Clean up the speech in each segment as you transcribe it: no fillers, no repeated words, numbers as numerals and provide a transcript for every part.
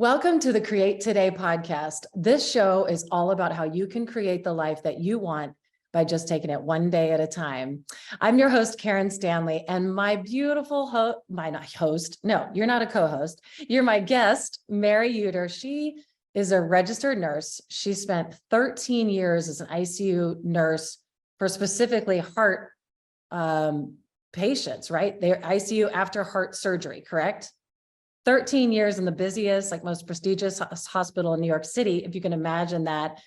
Welcome to the Create Today podcast. This show is all about how you can create the life that you want by just taking it one day at a time. I'm your host, Karen Stanley, and my beautiful you're not a co-host. You're my guest, Mary Yuter. She is a registered nurse. She spent 13 years as an ICU nurse for specifically heart patients, right? They're ICU after heart surgery, correct? 13 years in the busiest, most prestigious hospital in New York City, if you can imagine that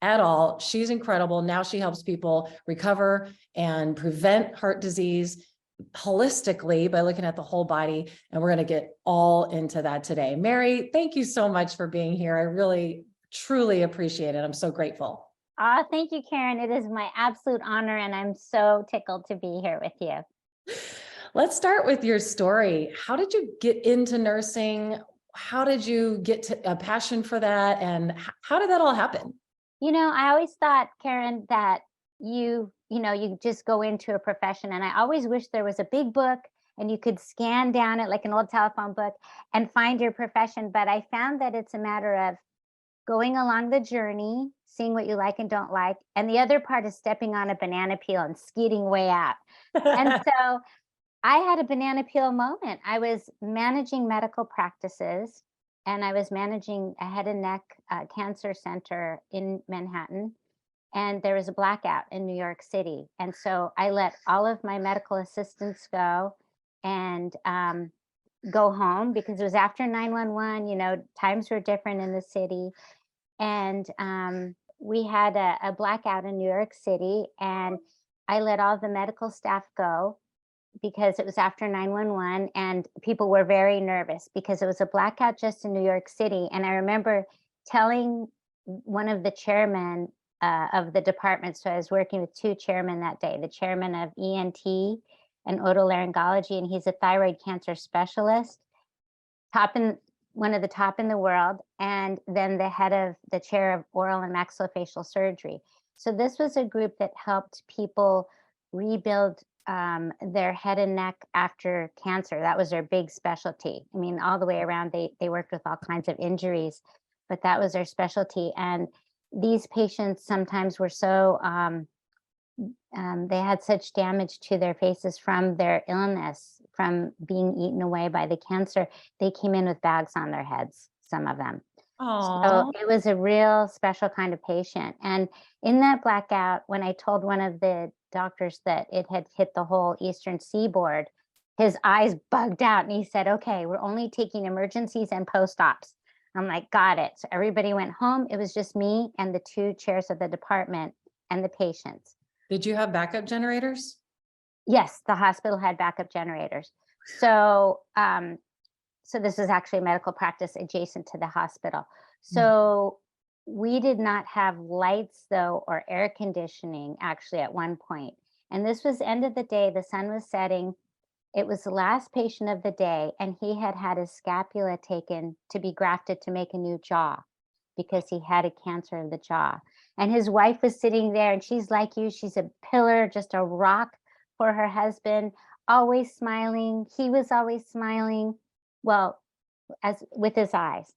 at all. She's incredible. Now she helps people recover and prevent heart disease holistically by looking at the whole body. And we're going to get all into that today. Mary, thank you so much for being here. I really, truly appreciate it. I'm so grateful. Thank you, Karen. It is my absolute honor, and I'm so tickled to be here with you. Let's start with your story. How did you get into nursing? How did you get to a passion for that? And how did that all happen? I always thought, Karen, that you just go into a profession. And I always wish there was a big book and you could scan down it like an old telephone book and find your profession. But I found that it's a matter of going along the journey, seeing what you like and don't like. And the other part is stepping on a banana peel and skeeting way out. And so I had a banana peel moment. I was managing medical practices, and I was managing a head and neck cancer center in Manhattan. And there was a blackout in New York City. And so I let all of my medical assistants go and go home because it was after 911, times were different in the city. And we had a blackout in New York City, and I let all the medical staff go because it was after 911 and people were very nervous because it was a blackout just in New York City. And I remember telling one of the chairmen of the department, so I was working with two chairmen that day, the chairman of ENT and otolaryngology, and he's a thyroid cancer specialist, one of the top in the world, and then the chair of oral and maxillofacial surgery. So this was a group that helped people rebuild their head and neck after cancer. That was their big specialty. I mean, all the way around, they worked with all kinds of injuries, but that was their specialty. And these patients sometimes were so, they had such damage to their faces from their illness, from being eaten away by the cancer. They came in with bags on their heads, some of them. Aww. So it was a real special kind of patient. And in that blackout, when I told one of the doctors that it had hit the whole Eastern Seaboard, his eyes bugged out and he said, "Okay, we're only taking emergencies and post-ops." I'm like, got it. So everybody went home. It was just me and the two chairs of the department and the patients. Did you have backup generators? Yes, the hospital had backup generators. So, so this was actually a medical practice adjacent to the hospital. So we did not have lights though, or air conditioning actually at one point. And this was end of the day, the sun was setting. It was the last patient of the day, and he had had his scapula taken to be grafted to make a new jaw because he had a cancer of the jaw. And his wife was sitting there, and she's like you, she's a pillar, just a rock for her husband, always smiling. He was always smiling, well, as with his eyes.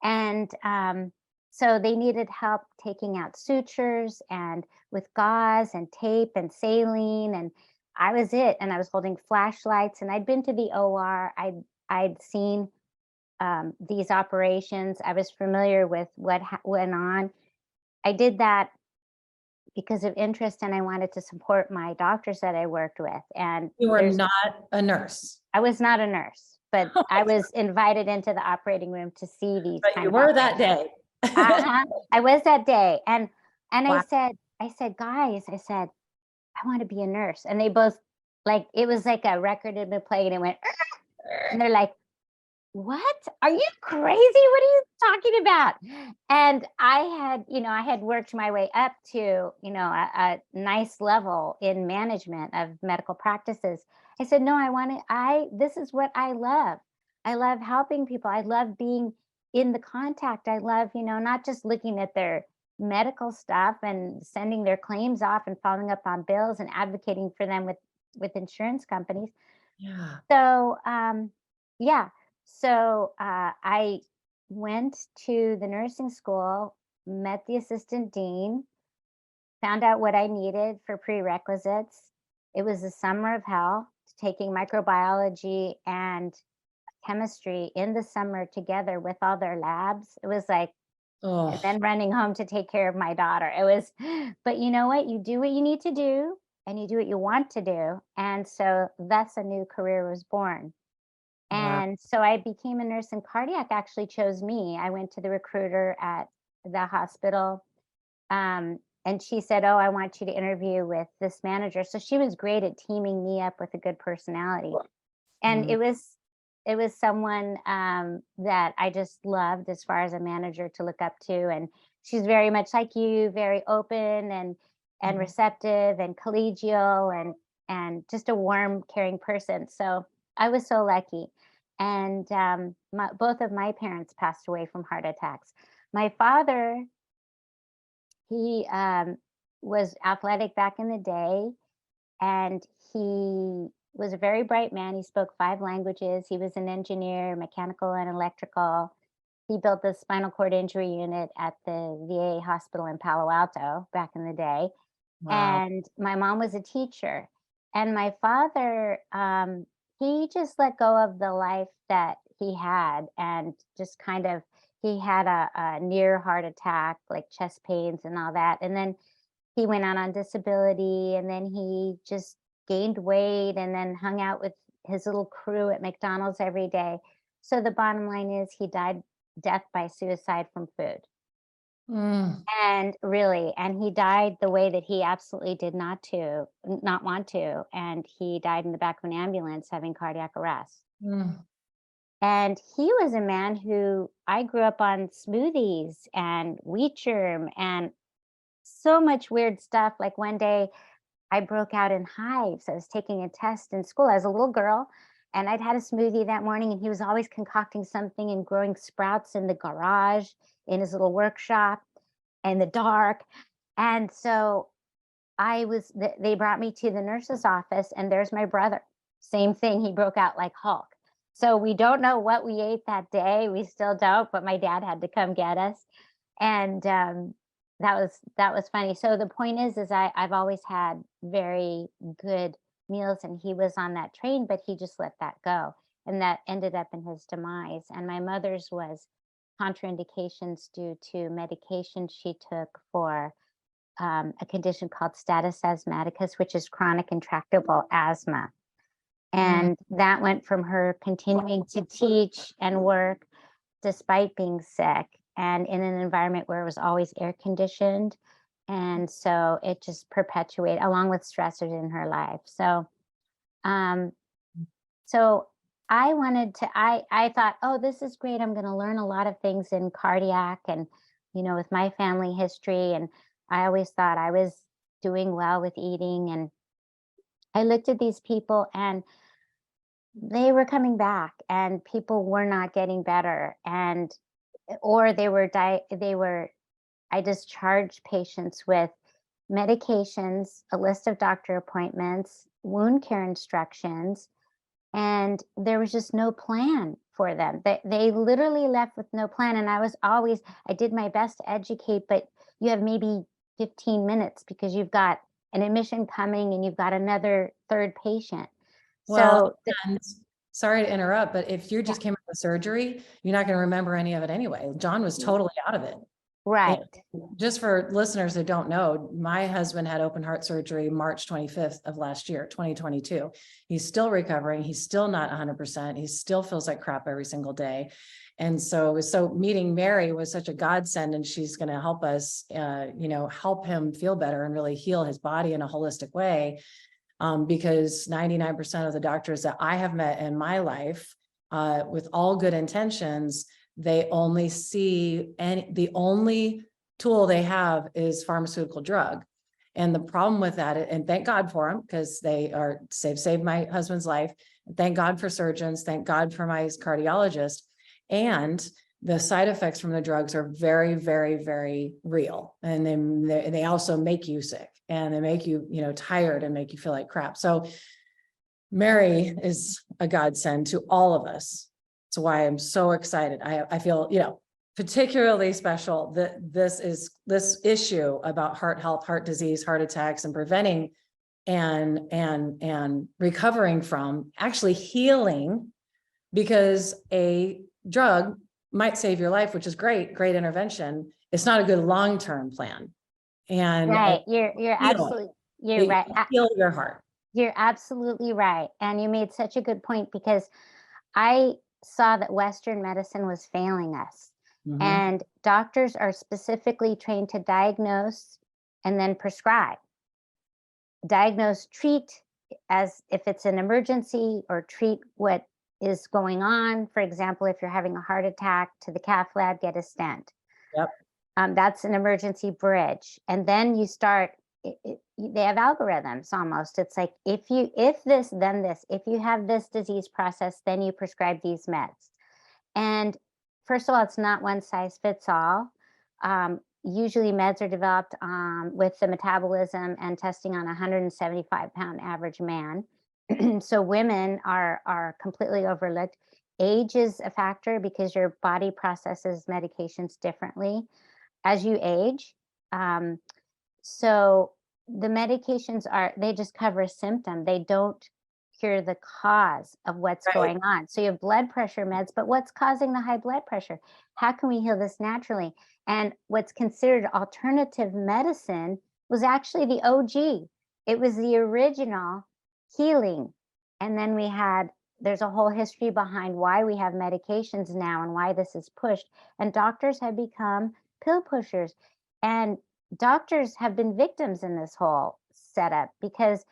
And so they needed help taking out sutures and with gauze and tape and saline, and I was it. And I was holding flashlights, and I'd been to the OR. I'd seen these operations. I was familiar with what went on. I did that because of interest, and I wanted to support my doctors that I worked with. And you were not a nurse. I was not a nurse, but I was invited into the operating room to see these. But you were that day. I was that day. And Wow. I said, guys, I want to be a nurse. And they both, it was like a record had been playing and it went, and they're like, "What? Are you crazy? What are you talking about?" And I had worked my way up to, a nice level in management of medical practices. I said, "No, this is what I love. I love helping people. I love being in the contact. I love, not just looking at their medical stuff and sending their claims off and following up on bills and advocating for them with insurance companies." Yeah. So, yeah. So I went to the nursing school, met the assistant dean, found out what I needed for prerequisites. It was the summer of hell, taking microbiology and chemistry in the summer together with all their labs. It was like, and Oh, then running home to take care of my daughter. It was, but you know what? You do what you need to do and you do what you want to do. And so thus a new career was born. wow. And so I became a nurse, and cardiac actually chose me. I went to the recruiter at the hospital, and she said, "Oh, I want you to interview with this manager." So she was great at teaming me up with a good personality. And Mm, it was someone, that I just loved as far as a manager to look up to, and she's very much like you, very open and mhm. receptive and collegial and just a warm, caring person. So I was so lucky. And both of my parents passed away from heart attacks. My father, he was athletic back in the day, and he was a very bright man. He spoke 5 languages. He was an engineer, mechanical and electrical. He built the spinal cord injury unit at the VA hospital in Palo Alto back in the day. Wow. And my mom was a teacher. And my father, he just let go of the life that he had, and just kind of, he had a near heart attack, like chest pains and all that. And then he went out on disability, and then he just gained weight and then hung out with his little crew at McDonald's every day. So the bottom line is he died death by suicide from food. Mm, And really, and he died the way that he absolutely did not want to. And he died in the back of an ambulance having cardiac arrest. mm. And he was a man who, I grew up on smoothies and wheat germ and so much weird stuff. Like one day I broke out in hives. I was taking a test in school as a little girl, and I'd had a smoothie that morning, and he was always concocting something and growing sprouts in the garage in his little workshop in the dark. And so they brought me to the nurse's office, and there's my brother. Same thing. He broke out like Hulk. So we don't know what we ate that day. We still don't, but my dad had to come get us. And that was funny. So the point is I've always had very good meals, and he was on that train, but he just let that go. And that ended up in his demise. And my mother's was contraindications due to medication she took for a condition called status asthmaticus, which is chronic intractable asthma. Mm. And that went from her continuing to teach and work despite being sick and in an environment where it was always air conditioned. And so it just perpetuated along with stressors in her life. Um, so I thought, oh, this is great. I'm going to learn a lot of things in cardiac and, with my family history. And I always thought I was doing well with eating. And I looked at these people, and they were coming back, and people were not getting better. And, or I discharged patients with medications, a list of doctor appointments, wound care instructions, and there was just no plan for them. They literally left with no plan. And I did my best to educate, but you have maybe 15 minutes because you've got an admission coming and you've got another third patient. Well, So, and sorry to interrupt, but if you yeah, just came out of surgery, you're not going to remember any of it anyway. John was totally out of it. And right. just for listeners who don't know, my husband had open heart surgery March 25th of last year, 2022. He's still recovering. He's still not 100%. He still feels like crap every single day. And so meeting Mary was such a godsend, and she's going to help us, help him feel better and really heal his body in a holistic way. Because 99% of the doctors that I have met in my life, with all good intentions, they only see, and the only tool they have is pharmaceutical drug. And the problem with that, and thank God for them, because they've saved my husband's life. Thank God for surgeons. Thank God for my cardiologist. And the side effects from the drugs are very, very, very real. And they also make you sick, and they make you, tired, and make you feel like crap. So Mary is a godsend to all of us. That's why I'm so excited. I feel, you know, particularly special that this issue about heart health, heart disease, heart attacks, and preventing and recovering from, actually healing, because a drug might save your life, which is great intervention. It's not a good long-term plan. And Right. You're absolutely, you're right. Heal your heart. You're absolutely right. And you made such a good point, because I saw that Western medicine was failing us. Mhm. And doctors are specifically trained to diagnose and then prescribe. Diagnose, treat as if it's an emergency, or treat what is going on. For example, if you're having a heart attack, to the cath lab, get a stent. Yep. That's an emergency bridge. And then you start, they have algorithms almost. It's like, if this, then this, if you have this disease process, then you prescribe these meds. And first of all, it's not one size fits all. Usually meds are developed with the metabolism and testing on a 175-pound average man. So women are completely overlooked. Age is a factor, because your body processes medications differently as you age. So the medications they just cover a symptom. They don't cure the cause of what's going on. So you have blood pressure meds, but what's causing the high blood pressure? How can we heal this naturally? And what's considered alternative medicine was actually the OG. It was the original healing. And then there's a whole history behind why we have medications now and why this is pushed. And doctors have become pill pushers. And doctors have been victims in this whole setup, because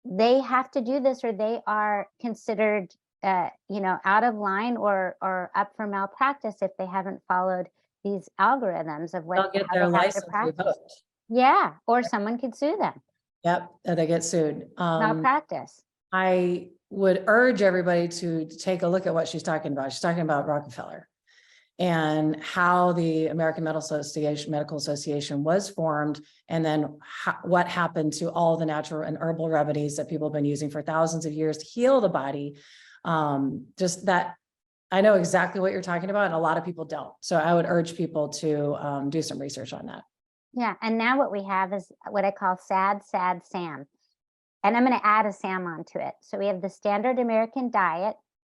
they have to do this, or they are considered, out of line or up for malpractice if they haven't followed these algorithms of They'll get their license revoked. Yeah, or someone could sue them. Yep, they get sued. Malpractice. I would urge everybody to take a look at what she's talking about. She's talking about Rockefeller and how the American Medical Association was formed, and then what happened to all the natural and herbal remedies that people have been using for thousands of years to heal the body. Just that, I know exactly what you're talking about, and a lot of people don't. So I would urge people to do some research on that. Yeah, and now what we have is what I call sad Sam. And I'm going to add a Sam onto it. So we have the standard American diet.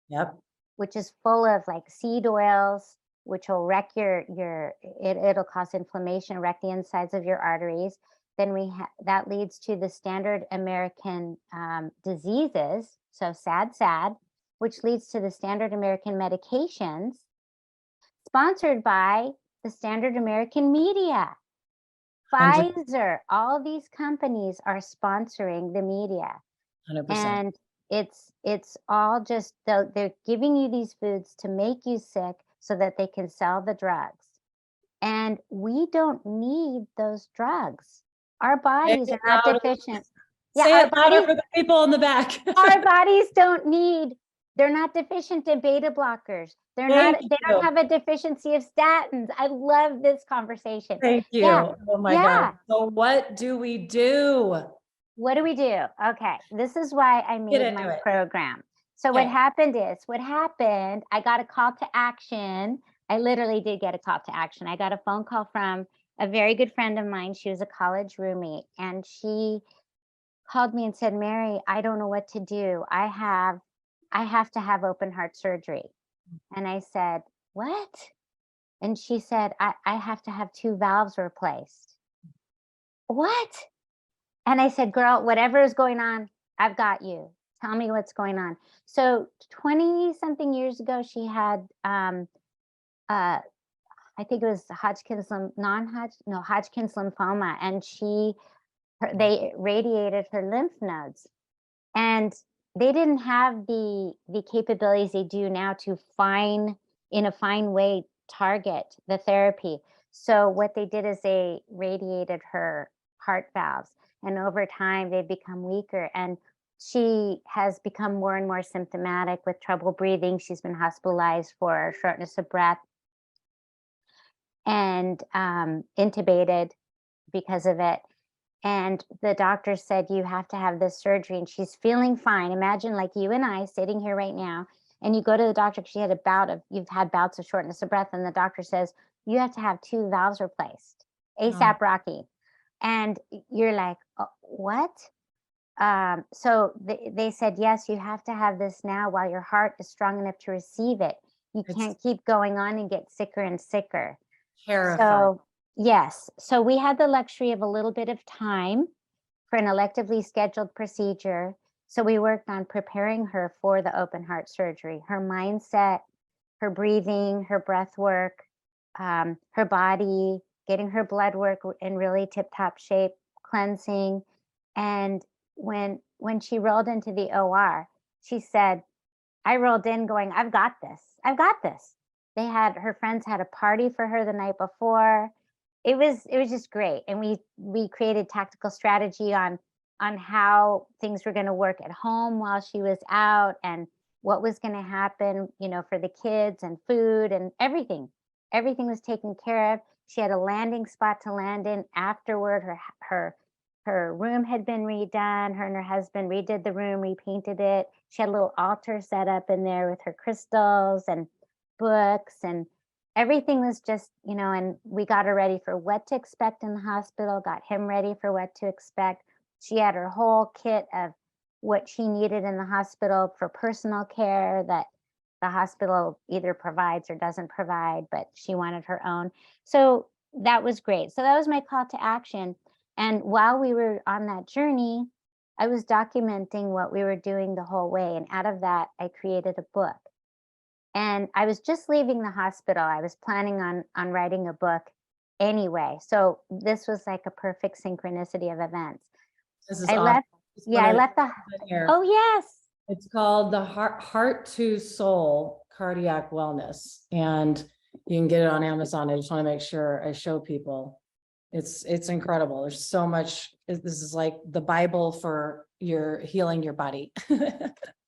Yep. Which is full of like seed oils, which will wreck it'll cause inflammation, wreck the insides of your arteries. Then that leads to the standard American diseases. So sad, which leads to the standard American medications, sponsored by the standard American media. 100%. Pfizer, all these companies are sponsoring the media. 100%. And it's all just, they're giving you these foods to make you sick so that they can sell the drugs. And we don't need those drugs. Our bodies are not deficient. Say it louder for the people in the back. Our bodies they're not deficient in beta blockers. They don't have a deficiency of statins. I love this conversation. Thank you. Yeah. Oh my God. So what do we do? What do we do? Okay, this is why I made my program. So what happened, I got a call to action. I literally did get a call to action. I got a phone call from a very good friend of mine. She was a college roommate, and she called me and said, Mary, I don't know what to do. I have to have open heart surgery. And I said, what? And she said, I have to have 2 valves replaced. What? And I said, girl, whatever is going on, I've got you. Tell me what's going on. So 20 something years ago, she had, I think it was Hodgkin's lymphoma. And they radiated her lymph nodes, and they didn't have the capabilities they do now to in a fine way, target the therapy. So what they did is they radiated her heart valves. And over time, they've become weaker. And she has become more and more symptomatic with trouble breathing. She's been hospitalized for shortness of breath and intubated because of it. And the doctor said, you have to have this surgery. And she's feeling fine. Imagine like you and I sitting here right now, and you go to the doctor because she had you've had bouts of shortness of breath, and the doctor says, you have to have 2 valves replaced, ASAP Rocky. And you're like, what? So they said, yes, you have to have this now while your heart is strong enough to receive it. You can't keep going on and get sicker and sicker. Terrifying. So yes, so we had the luxury of a little bit of time for an electively scheduled procedure. So we worked on preparing her for the open heart surgery, her mindset, her breathing, her breath work, her body, getting her blood work in really tip-top shape, cleansing. And when she rolled into the OR, she said, I rolled in going, I've got this. I've got this. Her friends had a party for her the night before. It was just great. And we created tactical strategy on how things were going to work at home while she was out, and what was going to happen, for the kids, and food and everything. Everything was taken care of. She had a landing spot to land in afterward. Her room had been redone. Her and her husband redid the room, repainted it. She had a little altar set up in there with her crystals and books, and everything was just, and we got her ready for what to expect in the hospital, got him ready for what to expect. She had her whole kit of what she needed in the hospital for personal care that the hospital either provides or doesn't provide, but she wanted her own. So that was great. So that was my call to action. And while we were on that journey, I was documenting what we were doing the whole way. And out of that, I created a book. And I was just leaving the hospital. I was planning on writing a book anyway. So this was like a perfect synchronicity of events. This is I awesome. left. Yeah, I left the. Here. Oh, yes. It's called the Heart to Soul Cardiac Wellness, and you can get it on Amazon. I just want to make sure I show people. It's incredible. There's so much. This is like the Bible for your healing your body.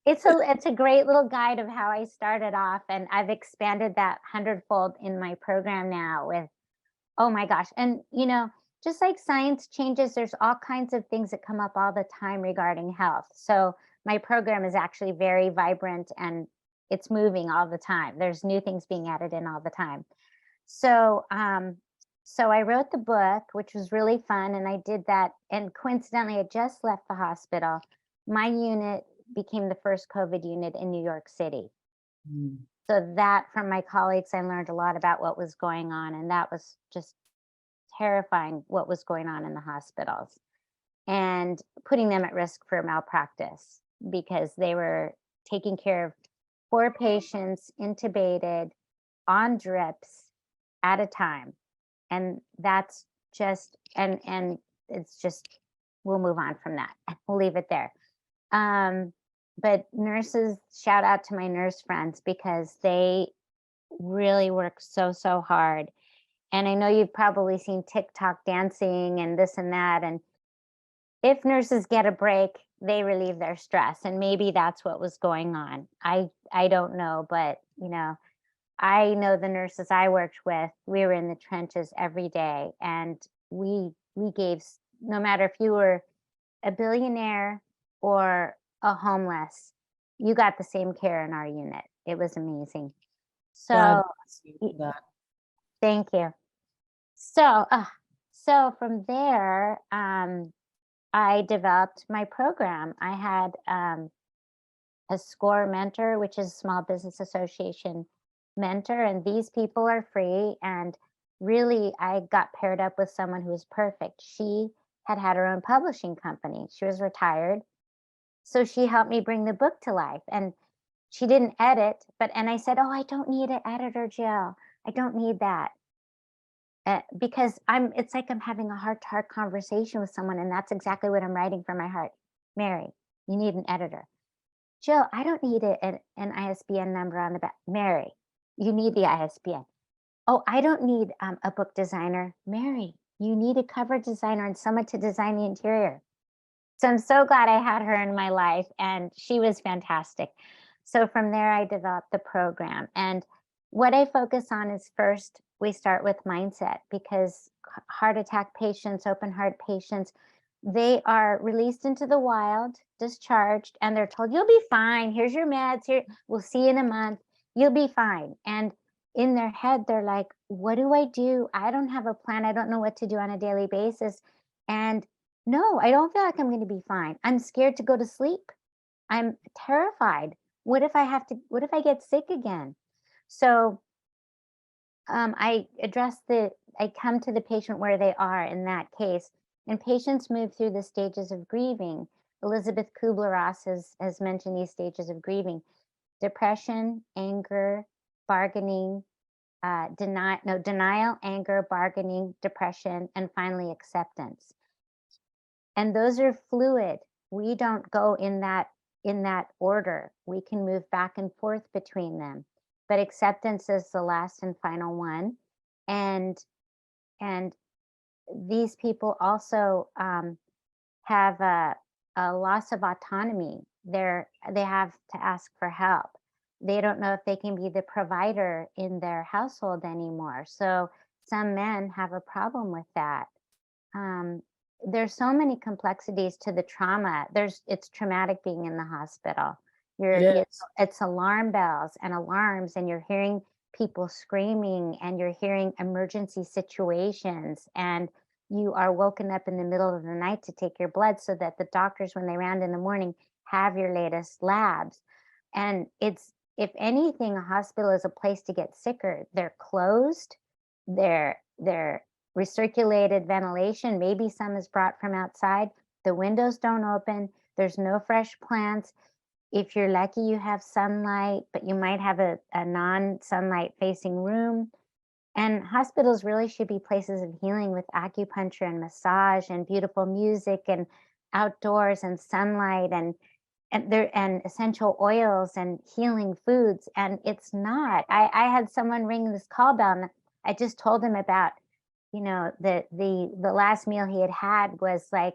It's a great little guide of how I started off, and I've expanded that 100-fold in my program now with, oh my gosh. And just like science changes, there's all kinds of things that come up all the time regarding health. So my program is actually very vibrant, and it's moving all the time. There's new things being added in all the time. So I wrote the book, which was really fun, and I did that. And coincidentally, I just left the hospital. My unit became the first COVID unit in New York City. So that, from my colleagues, I learned a lot about what was going on, and that was just terrifying, what was going on in the hospitals and putting them at risk for malpractice, because they were taking care of 4 patients intubated on drips at a time. And that's just, and it's just, we'll move on from that. We'll leave it there. But nurses, shout out to my nurse friends, because they really work so hard. And I know you've probably seen TikTok dancing and this and that. And if nurses get a break, they relieve their stress. And maybe that's what was going on. I don't know, but I know the nurses I worked with, we were in the trenches every day, and we gave, no matter if you were a billionaire or a homeless, you got the same care in our unit. It was amazing. So thank you. So from there, I developed my program. I had a SCORE mentor, which is a Small Business Association mentor, and these people are free. And really, I got paired up with someone who was perfect. She had her own publishing company. She was retired. So she helped me bring the book to life. And she didn't edit, and I said, oh, I don't need an editor, Jill. I don't need that. Because it's like I'm having a heart-to-heart conversation with someone, and that's exactly what I'm writing from my heart. Mary, you need an editor. Jill, I don't need an ISBN number on the back. Mary, you need the ISBN. Oh, I don't need a book designer. Mary, you need a cover designer and someone to design the interior. So I'm so glad I had her in my life, and she was fantastic. So from there, I developed the program. And what I focus on is, first, we start with mindset, because heart attack patients, open heart patients, they are released into the wild, discharged, and they're told, you'll be fine. Here's your meds. Here, we'll see you in a month. You'll be fine. And in their head, they're like, what do I do? I don't have a plan. I don't know what to do on a daily basis. And no, I don't feel like I'm going to be fine. I'm scared to go to sleep. I'm terrified. What if I get sick again? So I come to the patient where they are in that case. And patients move through the stages of grieving. Elizabeth Kubler-Ross has mentioned these stages of grieving: depression, anger, bargaining, denial, anger, bargaining, depression, and finally acceptance. And those are fluid. We don't go in that order. We can move back and forth between them. But acceptance is the last and final one. And these people also have a loss of autonomy. They have to ask for help. They don't know if they can be the provider in their household anymore. So some men have a problem with that. There's so many complexities to the trauma. It's traumatic being in the hospital. It's alarm bells and alarms, and you're hearing people screaming, and you're hearing emergency situations, and you are woken up in the middle of the night to take your blood so that the doctors, when they round in the morning, have your latest labs. And if anything, a hospital is a place to get sicker. They're closed. They're recirculated ventilation. Maybe some is brought from outside. The windows don't open. There's no fresh plants. If you're lucky, you have sunlight, but you might have a non-sunlight facing room. And hospitals really should be places of healing with acupuncture and massage and beautiful music and outdoors and sunlight and essential oils and healing foods. And it's not. I had someone ring this call bell, and I just told him about, the last meal he had was like,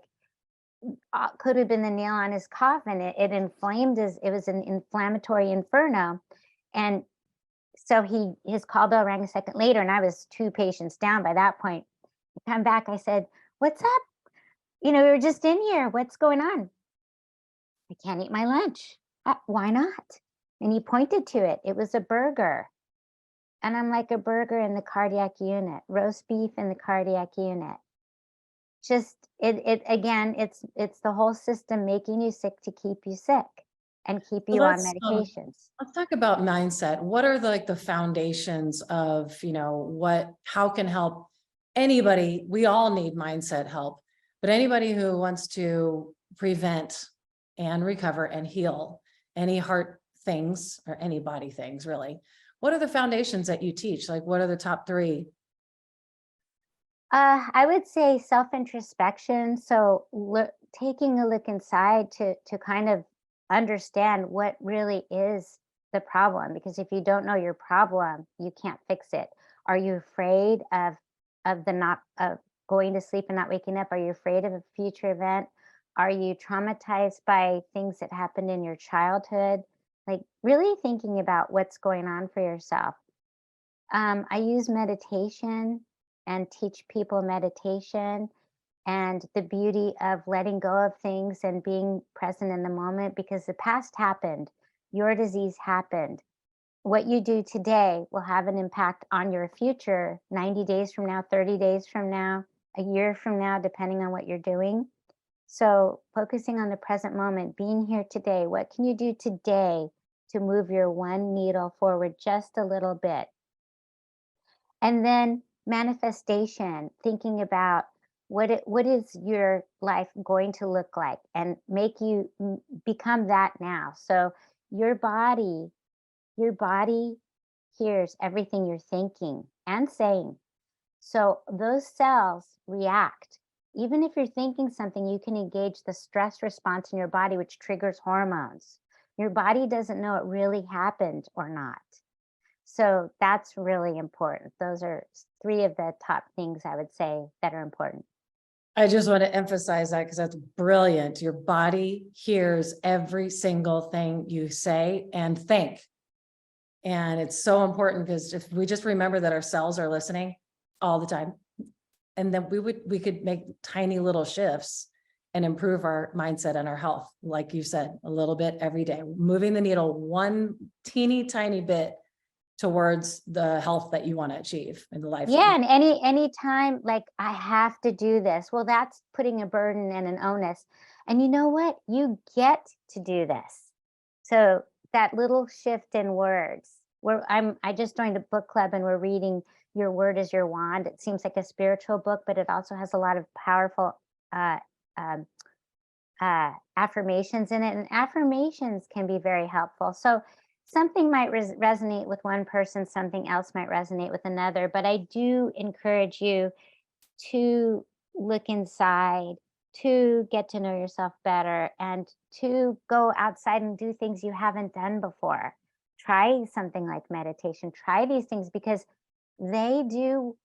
could have been the nail on his coffin. It inflamed it was an inflammatory inferno. And so his call bell rang a second later, and I was 2 patients down by that point. I come back, I said, what's up? We were just in here. What's going on? I can't eat my lunch. Why not? And he pointed to it. It was a burger. And I'm like, a burger in the cardiac unit, roast beef in the cardiac unit. Just again, it's the whole system making you sick to keep you sick and keep you on medications. Let's talk about mindset. What are the foundations of, how can help anybody? We all need mindset help, but anybody who wants to prevent and recover and heal any heart things or any body things, really. What are the foundations that you teach? What are the top 3? I would say self-introspection. So taking a look inside to kind of understand what really is the problem. Because if you don't know your problem, you can't fix it. Are you afraid of going to sleep and not waking up? Are you afraid of a future event? Are you traumatized by things that happened in your childhood? Really thinking about what's going on for yourself. I use meditation and teach people meditation and the beauty of letting go of things and being present in the moment, because the past happened. Your disease happened. What you do today will have an impact on your future 90 days from now, 30 days from now, a year from now, depending on what you're doing. So focusing on the present moment, being here today, what can you do today to move your one needle forward just a little bit? And then manifestation, thinking about what is your life going to look like, and make you become that now. So your body hears everything you're thinking and saying. So those cells react. Even if you're thinking something, you can engage the stress response in your body, which triggers hormones. Your body doesn't know it really happened or not. So that's really important. Those are 3 of the top things I would say that are important. I just want to emphasize that because that's brilliant. Your body hears every single thing you say and think. And it's so important, because if we just remember that our cells are listening all the time, and then we could make tiny little shifts and improve our mindset and our health. Like you said, a little bit every day, moving the needle one teeny tiny bit towards the health that you want to achieve in the life. Yeah, and any time like I have to do this, well, that's putting a burden and an onus. And you know what? You get to do this. So that little shift in words, where I just joined a book club and we're reading Your Word is Your Wand. It seems like a spiritual book, but it also has a lot of powerful um, affirmations in it, and affirmations can be very helpful. So something might resonate with one person, something else might resonate with another, but I do encourage you to look inside, to get to know yourself better, and to go outside and do things you haven't done before. Try something like meditation, try these things, because they do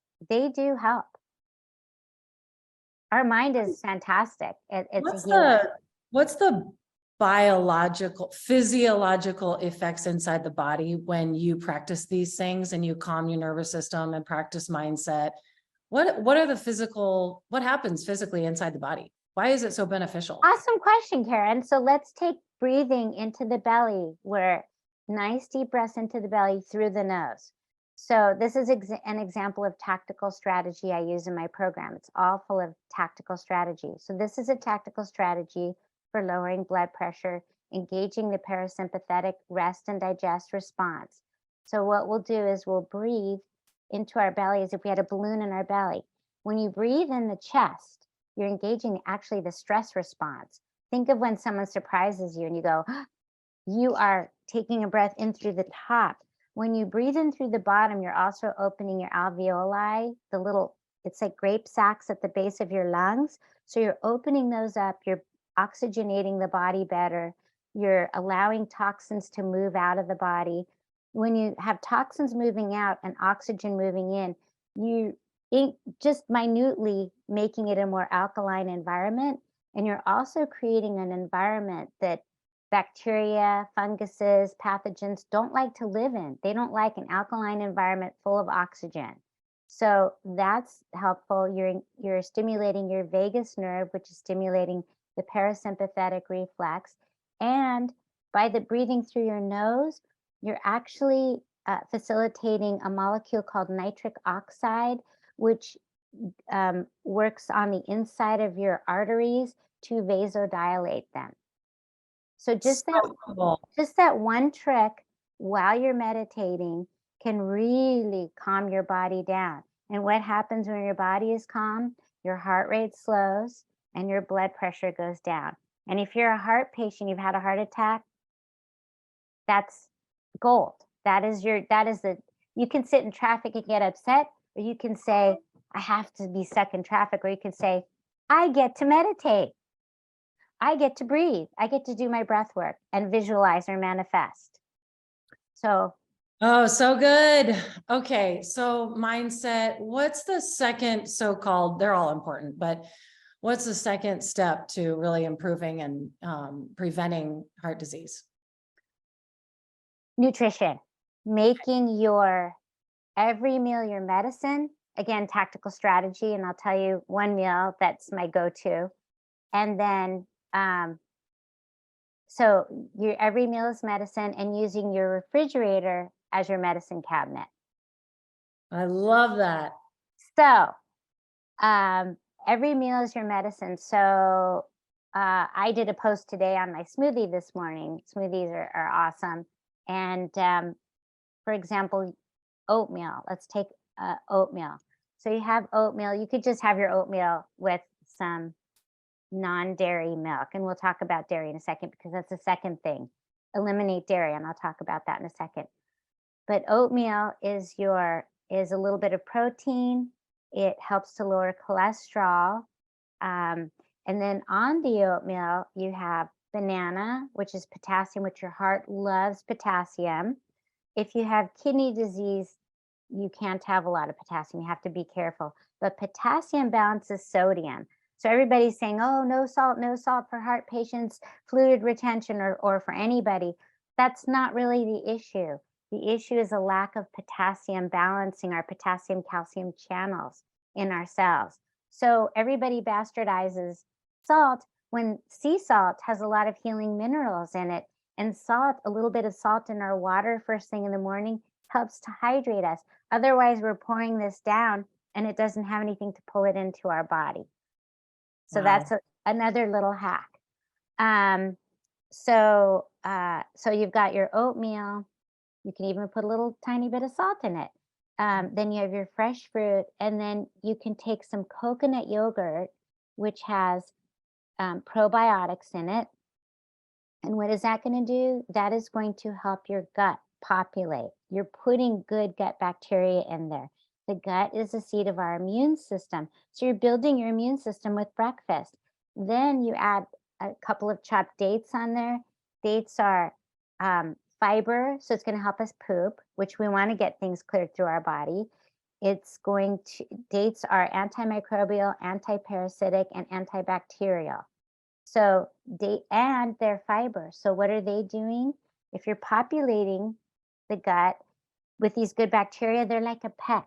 help. Our mind is fantastic. It's a healer. What's the biological, physiological effects inside the body when you practice these things and you calm your nervous system and practice mindset? What are the physical, what happens physically inside the body? Why is it so beneficial? Awesome question, Karen. So let's take breathing into the belly, where nice deep breaths into the belly through the nose. So this is an example of tactical strategy I use in my program. It's all full of tactical strategy. So this is a tactical strategy for lowering blood pressure, engaging the parasympathetic rest and digest response. So what we'll do is we'll breathe into our belly as if we had a balloon in our belly. When you breathe in the chest, you're engaging actually the stress response. Think of when someone surprises you and you go, you are taking a breath in through the top. When you breathe in through the bottom, you're also opening your alveoli, it's like grape sacs at the base of your lungs. So you're opening those up, you're oxygenating the body better, you're allowing toxins to move out of the body. When you have toxins moving out and oxygen moving in, you just minutely making it a more alkaline environment. And you're also creating an environment that bacteria, funguses, pathogens don't like to live in. They don't like an alkaline environment full of oxygen. So that's helpful. You're stimulating your vagus nerve, which is stimulating the parasympathetic reflex. And by the breathing through your nose, you're actually facilitating a molecule called nitric oxide, which works on the inside of your arteries to vasodilate them. So just that one trick while you're meditating can really calm your body down. And what happens when your body is calm? Your heart rate slows and your blood pressure goes down. And if you're a heart patient, you've had a heart attack, that's gold. You can sit in traffic and get upset, or you can say, I have to be stuck in traffic, or you can say, I get to meditate. I get to breathe. I get to do my breath work and visualize or manifest. So. Oh, so good. Okay. So mindset, what's the second so-called, they're all important, but what's the second step to really improving and preventing heart disease? Nutrition, making your every meal your medicine. Again, tactical strategy. And I'll tell you one meal that's my go-to. And then so your every meal is medicine, and using your refrigerator as your medicine cabinet. I love that. So every meal is your medicine. So I did a post today on my smoothie this morning. Smoothies are awesome. And for example, oatmeal. Let's take oatmeal. So you have oatmeal. You could just have your oatmeal with some non-dairy milk. And we'll talk about dairy in a second, because that's the second thing. Eliminate dairy, and I'll talk about that in a second. But oatmeal is a little bit of protein. It helps to lower cholesterol. And then on the oatmeal, you have banana, which is potassium, which your heart loves potassium. If you have kidney disease, you can't have a lot of potassium. You have to be careful. But potassium balances sodium. So everybody's saying, oh, no salt for heart patients, fluid retention, or for anybody. That's not really the issue. The issue is a lack of potassium balancing our potassium calcium channels in our cells. So everybody bastardizes salt, when sea salt has a lot of healing minerals in it, and salt, a little bit of salt in our water first thing in the morning helps to hydrate us. Otherwise, we're pouring this down and it doesn't have anything to pull it into our body. So Wow. that's another little hack. So you've got your oatmeal. You can even put a little tiny bit of salt in it. Then you have your fresh fruit, and then you can take some coconut yogurt, which has probiotics in it. And what is that going to do? That is going to help your gut populate. You're putting good gut bacteria in there. The gut is the seat of our immune system. So you're building your immune system with breakfast. Then you add a couple of chopped dates on there. Dates are fiber, so it's going to help us poop, which we want to get things cleared through our body. Dates are antimicrobial, antiparasitic, and antibacterial. So and they're fiber. So what are they doing? If you're populating the gut with these good bacteria, they're like a pet.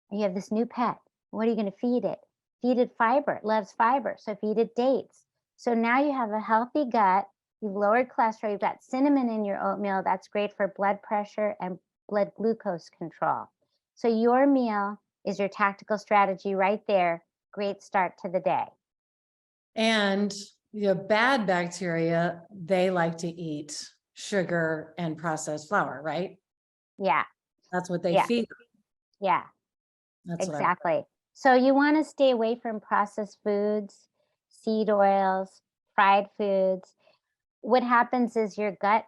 And you have this new pet. What are you going to feed it? Feed it fiber. It loves fiber. So feed it dates. So now you have a healthy gut. You've lowered cholesterol. You've got cinnamon in your oatmeal. That's great for blood pressure and blood glucose control. So your meal is your tactical strategy right there. Great start to the day. And the bad bacteria, they like to eat sugar and processed flour, right? Yeah. That's what they Yeah. feed. Yeah. That's exactly. So you want to stay away from processed foods, seed oils, fried foods. What happens is your gut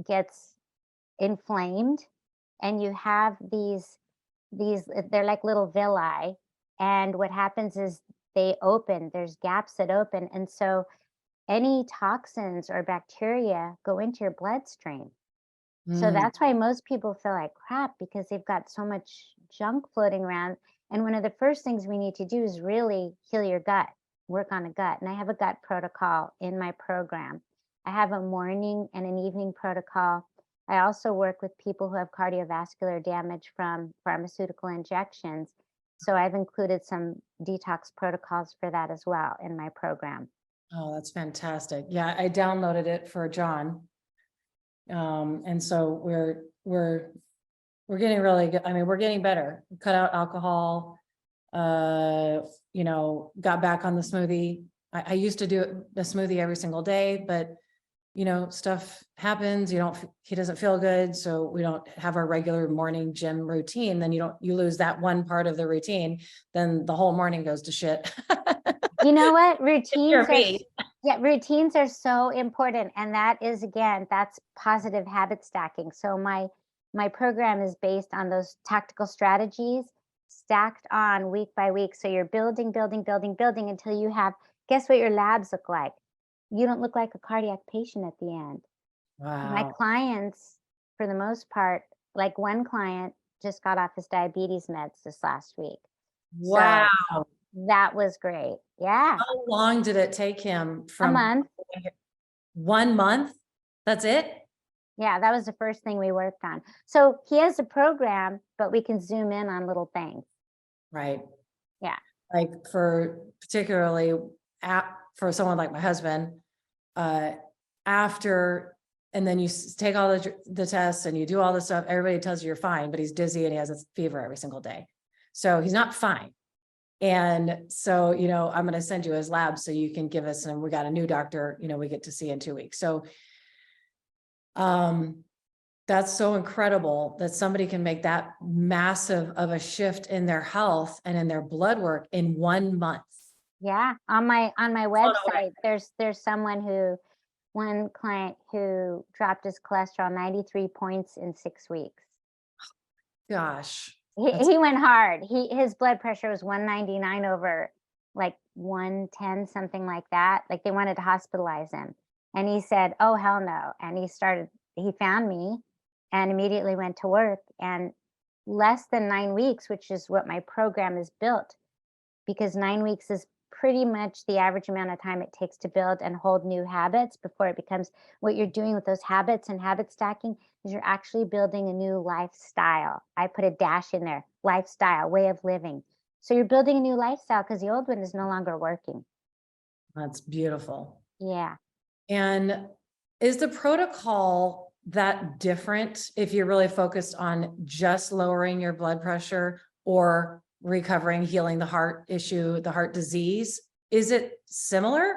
gets inflamed, and you have these they're like little villi, and what happens is they open, there's gaps that open, and so any toxins or bacteria go into your bloodstream. So that's why most people feel like crap, because they've got so much junk floating around. And one of the first things we need to do is really heal your gut, work on a gut. And I have a gut protocol in my program. I have a morning and an evening protocol. I also work with people who have cardiovascular damage from pharmaceutical injections. So I've included some detox protocols for that as well in my program. Oh, that's fantastic. Yeah, I downloaded it for John. And so we're getting really good. I mean, we're getting better. Cut out alcohol, got back on the smoothie. I used to do the smoothie every single day, but stuff happens. He doesn't feel good. So we don't have our regular morning gym routine. Then you lose that one part of the routine. Then the whole morning goes to shit. You know what? Routines are so important. And that is, again, that's positive habit stacking. So my program is based on those tactical strategies stacked on week by week. So you're building until you have, guess what your labs look like? You don't look like a cardiac patient at the end. Wow. My clients, for the most part, like one client just got off his diabetes meds this last week. Wow. So that was great. Yeah. How long did it take him from a month? 1 month? That's it? Yeah, that was the first thing we worked on. So he has a program, but we can zoom in on little things. Right. Yeah. Like particularly for someone like my husband, after, and then you take all the tests and you do all this stuff, everybody tells you you're fine, but he's dizzy and he has a fever every single day. So he's not fine. And so, I'm going to send you his lab so you can give us, and we got a new doctor, we get to see in 2 weeks. So, that's so incredible that somebody can make that massive of a shift in their health and in their blood work in 1 month. Yeah. On my website, there's one client who dropped his cholesterol 93 points in 6 weeks. Gosh. He went hard. His blood pressure was 199 over like 110, something like that. Like they wanted to hospitalize him. And he said, oh, hell no. And he found me and immediately went to work. And less than 9 weeks, which is what my program is built, because 9 weeks is pretty much the average amount of time it takes to build and hold new habits before it becomes what you're doing with those habits and habit stacking is you're actually building a new lifestyle. I put a dash in there, lifestyle, way of living. So you're building a new lifestyle because the old one is no longer working. That's beautiful. Yeah. And is the protocol that different if you're really focused on just lowering your blood pressure or recovering, healing the heart issue, the heart disease? Is it similar?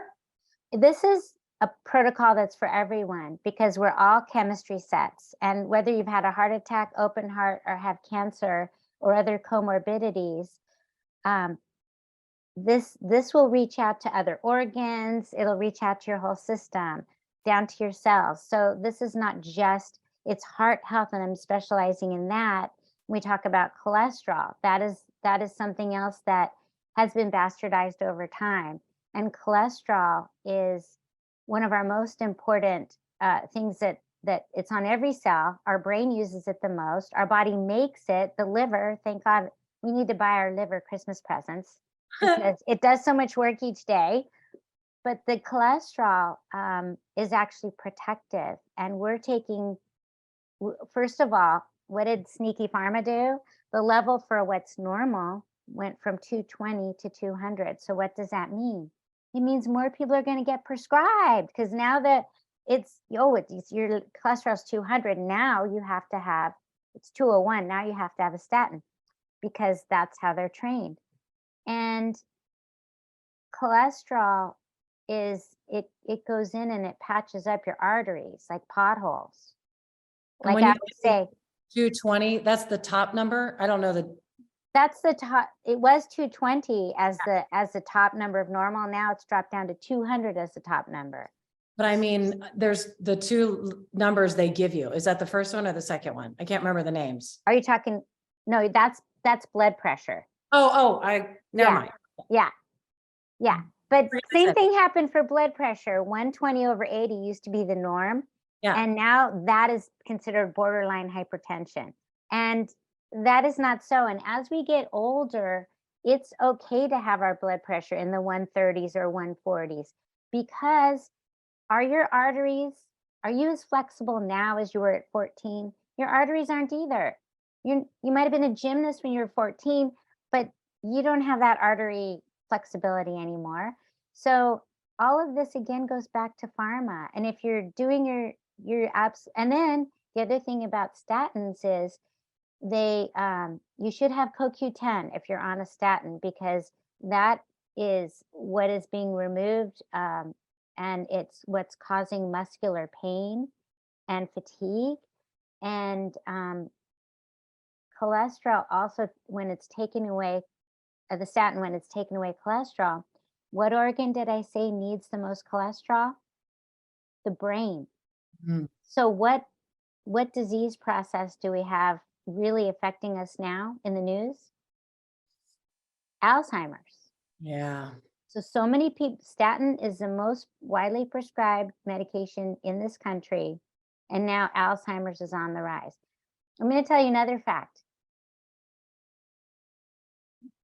This is a protocol that's for everyone because we're all chemistry sets. And whether you've had a heart attack, open heart, or have cancer or other comorbidities, this will reach out to other organs. It'll reach out to your whole system, down to your cells. So this is not just, it's heart health, and I'm specializing in that. We talk about cholesterol. That is something else that has been bastardized over time. And cholesterol is one of our most important things that it's on every cell. Our brain uses it the most. Our body makes it. The liver, thank God, we need to buy our liver Christmas presents because it does so much work each day. But the cholesterol is actually protective. And we're taking, first of all, what did Sneaky Pharma do? The level for what's normal went from 220 to 200. So what does that mean? It means more people are going to get prescribed because now that it's your cholesterol's 200, now you have to have, it's 201, now you have to have a statin because that's how they're trained. And cholesterol is, it goes in and it patches up your arteries like potholes. And Like when I you would say, 220, that's the top number. I don't know the, that's the top. It was 220 as the top number of normal. Now it's dropped down to 200 as the top number. but I mean, there's the two numbers they give you. Is that the first one or the second one? I can't remember the names. Are you talking? No, that's blood pressure. Never mind. Yeah. But Forget I same said- thing happened for blood pressure. 120/80 used to be the norm. Yeah. And now that is considered borderline hypertension. And that is not so. And as we get older, it's okay to have our blood pressure in the 130s or 140s because are your arteries, are you as flexible now as you were at 14? Your arteries aren't either. You might have been a gymnast when you were 14, but you don't have that artery flexibility anymore. So all of this again goes back to pharma. And if you're doing your apps, and then the other thing about statins is they you should have CoQ10 if you're on a statin because that is what is being removed, and it's what's causing muscular pain and fatigue. And cholesterol also, when it's taken away, the statin, when it's taken away cholesterol, what organ did I say needs the most cholesterol? The brain. Mm. So what disease process do we have really affecting us now in the news? Alzheimer's. Yeah. So many people, statin is the most widely prescribed medication in this country. And now Alzheimer's is on the rise. I'm going to tell you another fact.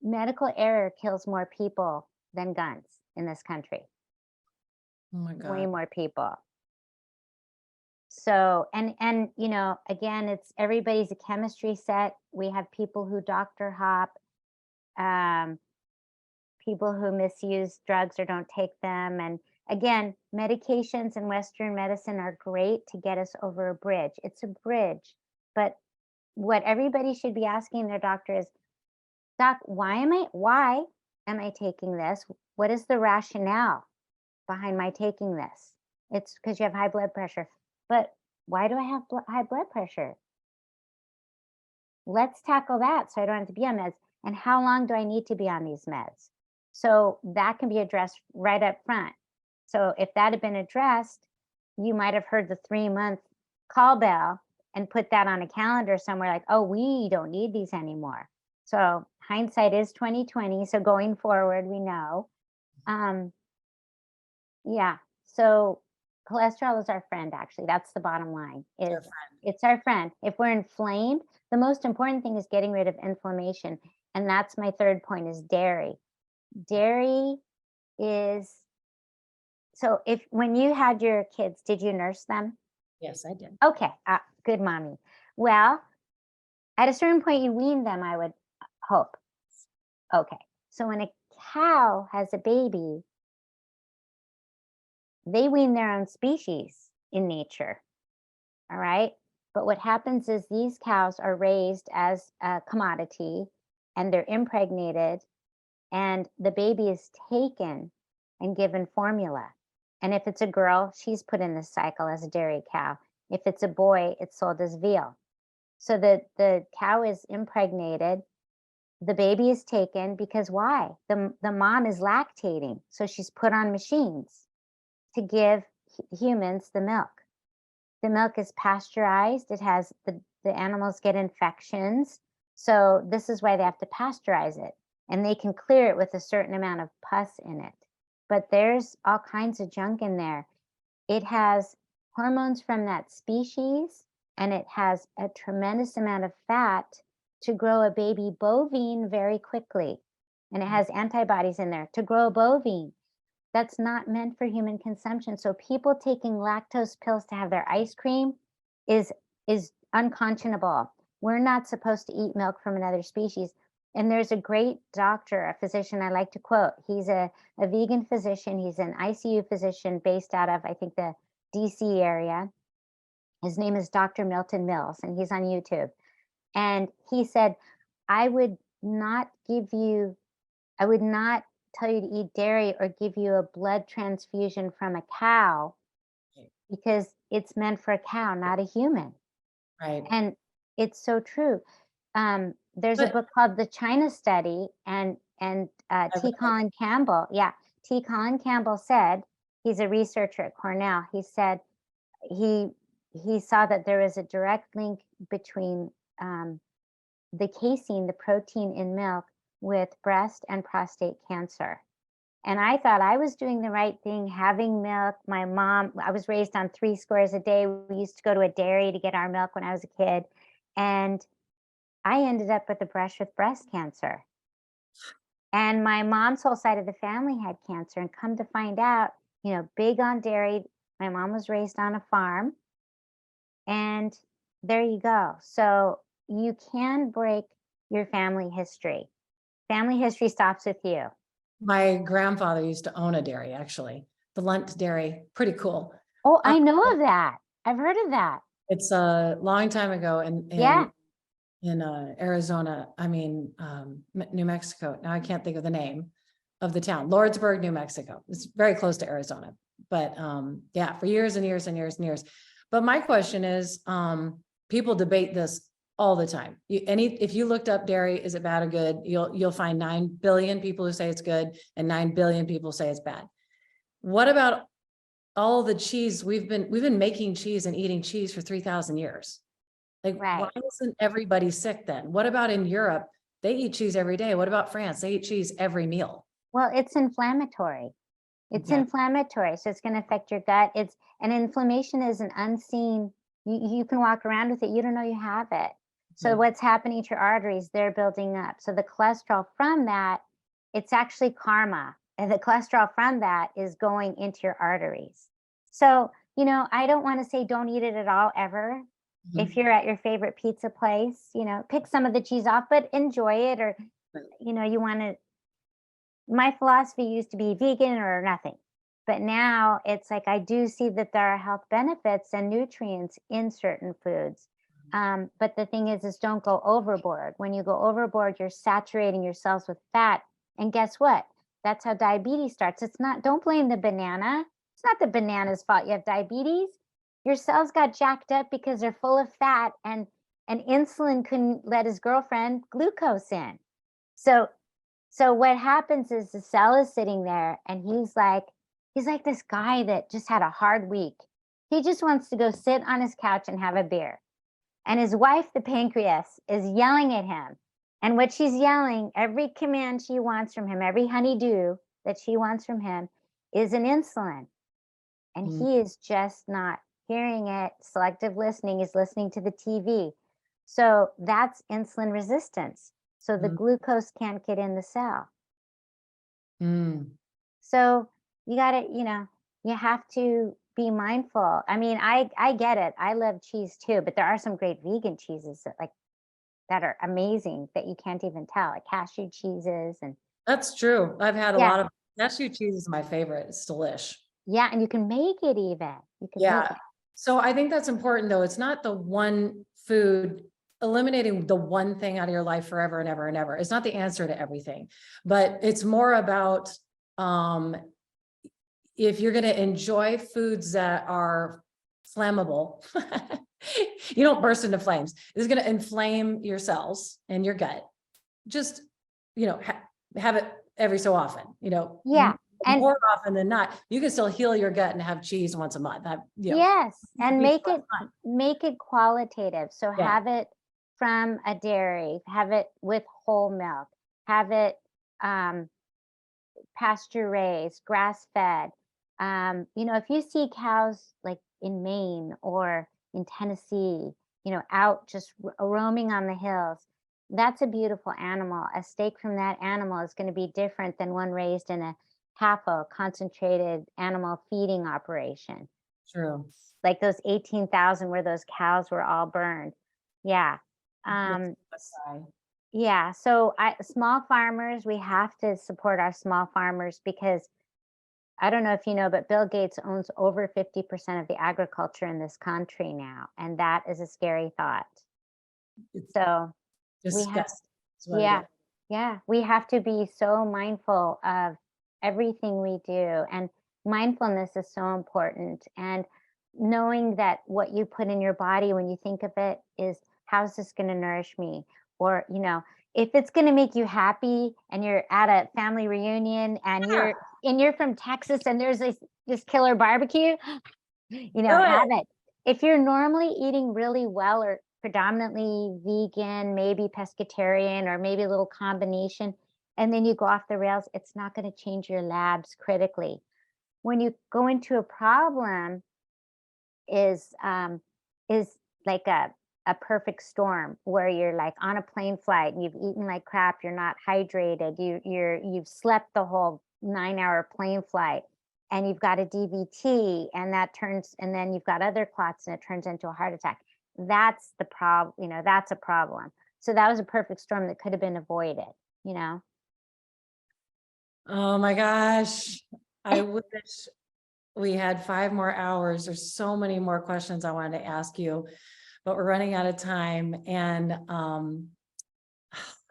Medical error kills more people than guns in this country. Oh my God. Way more people. So, and again, it's everybody's a chemistry set. We have people who doctor hop, people who misuse drugs or don't take them. And again, medications in Western medicine are great to get us over a bridge. It's a bridge. But what everybody should be asking their doctor is, Doc, why am I taking this? What is the rationale behind my taking this? It's because you have high blood pressure. But why do I have high blood pressure? Let's tackle that so I don't have to be on meds. And how long do I need to be on these meds? So that can be addressed right up front. So if that had been addressed, you might have heard the 3-month call bell and put that on a calendar somewhere like, oh, we don't need these anymore. So hindsight is 2020. So going forward, we know. Yeah. So cholesterol is our friend, actually. That's the bottom line. It's our friend. If we're inflamed, the most important thing is getting rid of inflammation. And that's my third point is dairy. Dairy is, so when you had your kids, did you nurse them? Yes, I did. Okay. Good mommy. Well, at a certain point you wean them, I would hope. Okay. So when a cow has a baby, they wean their own species in nature. All right. But what happens is these cows are raised as a commodity and they're impregnated, and the baby is taken and given formula. And if it's a girl, she's put in this cycle as a dairy cow. If it's a boy, it's sold as veal. So the cow is impregnated, the baby is taken because why? The mom is lactating. So she's put on machines to give humans the milk. The milk is pasteurized. It has the animals get infections. So this is why they have to pasteurize it. And they can clear it with a certain amount of pus in it. But there's all kinds of junk in there. It has hormones from that species, and it has a tremendous amount of fat to grow a baby bovine very quickly. And it has antibodies in there to grow a bovine. That's not meant for human consumption. So people taking lactose pills to have their ice cream is unconscionable. We're not supposed to eat milk from another species. And there's a great doctor, a physician I like to quote. He's a vegan physician. He's an ICU physician based out of, I think, the DC area. His name is Dr. Milton Mills, and he's on YouTube. And he said, I would not tell you to eat dairy or give you a blood transfusion from a cow, because it's meant for a cow, not a human. Right. And it's so true. There's a book called The China Study, and T. Colin Campbell. Yeah, T. Colin Campbell said, he's a researcher at Cornell. He said he saw that there is a direct link between the casein, the protein in milk, with breast and prostate cancer. And I thought I was doing the right thing, having milk. My mom, I was raised on 3 squares a day. We used to go to a dairy to get our milk when I was a kid. And I ended up with a brush with breast cancer. And my mom's whole side of the family had cancer. And come to find out, big on dairy. My mom was raised on a farm. And there you go. So you can break your family history. Family history stops with you. My grandfather used to own a dairy, actually. The Lunt Dairy, pretty cool. Oh, I know of that. I've heard of that. It's a long time ago in Arizona, New Mexico. Now I can't think of the name of the town, Lordsburg, New Mexico. It's very close to Arizona, but yeah, for years and years and years and years. But my question is, people debate this all the time. If you looked up dairy, is it bad or good? You'll find 9 billion people who say it's good and 9 billion people say it's bad. What about all the cheese? We've been making cheese and eating cheese for 3,000 years. Like, right. Why isn't everybody sick then? What about in Europe? They eat cheese every day. What about France? They eat cheese every meal. Well, it's inflammatory. It's inflammatory, so it's going to affect your gut. And inflammation is an unseen. You can walk around with it. You don't know you have it. So what's happening to your arteries? They're building up. So the cholesterol from that, it's actually karma. And the cholesterol from that is going into your arteries. So, I don't want to say don't eat it at all ever. Mm-hmm. If you're at your favorite pizza place, pick some of the cheese off, but enjoy it. Or, you want to, my philosophy used to be vegan or nothing. But now it's like, I do see that there are health benefits and nutrients in certain foods. But the thing is don't go overboard. When you go overboard, you're saturating your cells with fat. And guess what? That's how diabetes starts. Don't blame the banana. It's not the banana's fault you have diabetes. Your cells got jacked up because they're full of fat, and insulin couldn't let his girlfriend glucose in. So what happens is the cell is sitting there, and he's like this guy that just had a hard week. He just wants to go sit on his couch and have a beer. And his wife, the pancreas, is yelling at him. And what she's yelling, every command she wants from him, every honeydew that she wants from him is an insulin. And he is just not hearing it. Selective listening is listening to the TV. So that's insulin resistance. So the glucose can't get in the cell. So you got to, you have to be mindful. I get it. I love cheese too, but there are some great vegan cheeses that are amazing that you can't even tell, like cashew cheeses. And that's true. I've had a lot of cashew cheese is my favorite. It's delish. Yeah, and you can make it even. You can Yeah. make it. So I think that's important though. It's not the one food, eliminating the one thing out of your life forever and ever and ever. It's not the answer to everything, but it's more about, if you're going to enjoy foods that are flammable, you don't burst into flames. It's going to inflame your cells and your gut. Just, have it every so often, Yeah. And more often than not. You can still heal your gut and have cheese once a month. yes, and be make it qualitative. So Yeah. have it from a dairy, have it with whole milk, have it pasture raised, grass fed. If you see cows like in Maine or in Tennessee, out just roaming on the hills, that's a beautiful animal. A steak from that animal is going to be different than one raised in a CAFO, concentrated animal feeding operation. True. Like those 18,000 where those cows were all burned. Yeah. Yeah. So small farmers, we have to support our small farmers because I don't know if you know, but Bill Gates owns over 50% of the agriculture in this country now. And that is a scary thought. So we have, yeah, yeah, we have to be so mindful of everything we do. And mindfulness is so important. And knowing that what you put in your body when you think of it is, how's this going to nourish me? Or, if it's going to make you happy and you're at a family reunion and you're from Texas and there's this killer barbecue, have it. If you're normally eating really well or predominantly vegan, maybe pescatarian, or maybe a little combination, and then you go off the rails, it's not going to change your labs critically. When you go into a problem is like a perfect storm where you're like on a plane flight and you've eaten like crap, you're not hydrated, you've slept the whole 9-hour plane flight, and you've got a DVT, and then you've got other clots and it turns into a heart attack. That's the problem, that's a problem. So that was a perfect storm that could have been avoided. Oh my gosh. I wish we had 5 more hours. There's so many more questions I wanted to ask you, but we're running out of time. And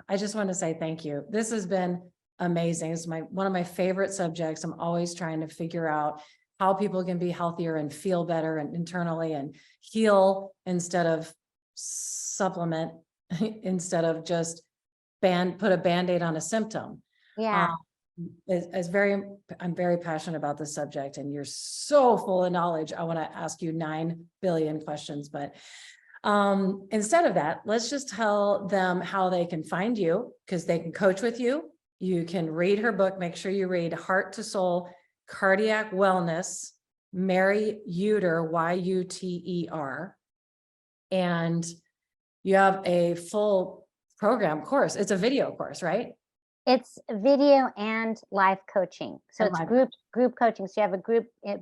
I just want to say thank you. This has been amazing. It's one of my favorite subjects. I'm always trying to figure out how people can be healthier and feel better and internally and heal instead of supplement, instead of just put a Band-Aid on a symptom. Yeah. I'm very passionate about this subject, and you're so full of knowledge. I want to ask you 9 billion questions, but instead of that, let's just tell them how they can find you, because they can coach with you. You can read her book. Make sure you read Heart to Soul Cardiac Wellness, Mary Yuter, Yuter. And you have a full program course. It's a video course, right? It's video and live coaching. So it's group coaching. So you have a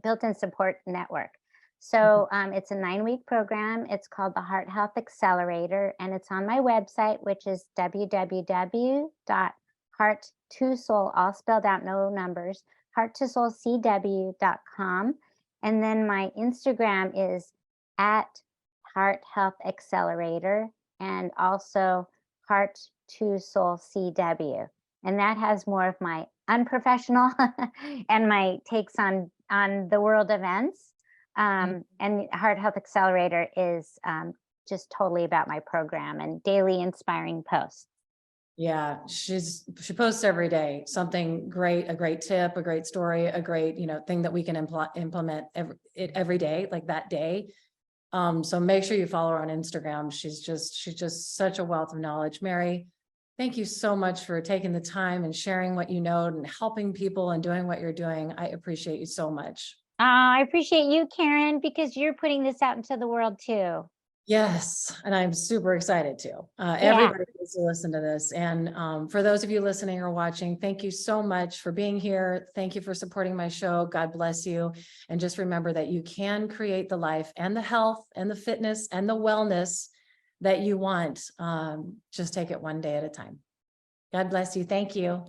built-in support network. So it's a 9-week program. It's called the Heart Health Accelerator, and it's on my website, which is www.heart2soul, all spelled out, no numbers, heart2soulcw.com. And then my Instagram is at Heart Health Accelerator, and also Heart2soulcw. And that has more of my unprofessional and my takes on the world events. And Heart Health Accelerator is just totally about my program and daily inspiring posts. Yeah, she posts every day, something great, a great tip, a great story, a great, thing that we can implement every day, like that day. So make sure you follow her on Instagram. She's just such a wealth of knowledge. Mary, thank you so much for taking the time and sharing what you know and helping people and doing what you're doing. I appreciate you so much. I appreciate you, Karen, because you're putting this out into the world too. Yes, and I'm super excited too. Everybody needs to listen to this. And for those of you listening or watching, thank you so much for being here. Thank you for supporting my show. God bless you. And just remember that you can create the life and the health and the fitness and the wellness that you want. Just take it one day at a time. God bless you. Thank you.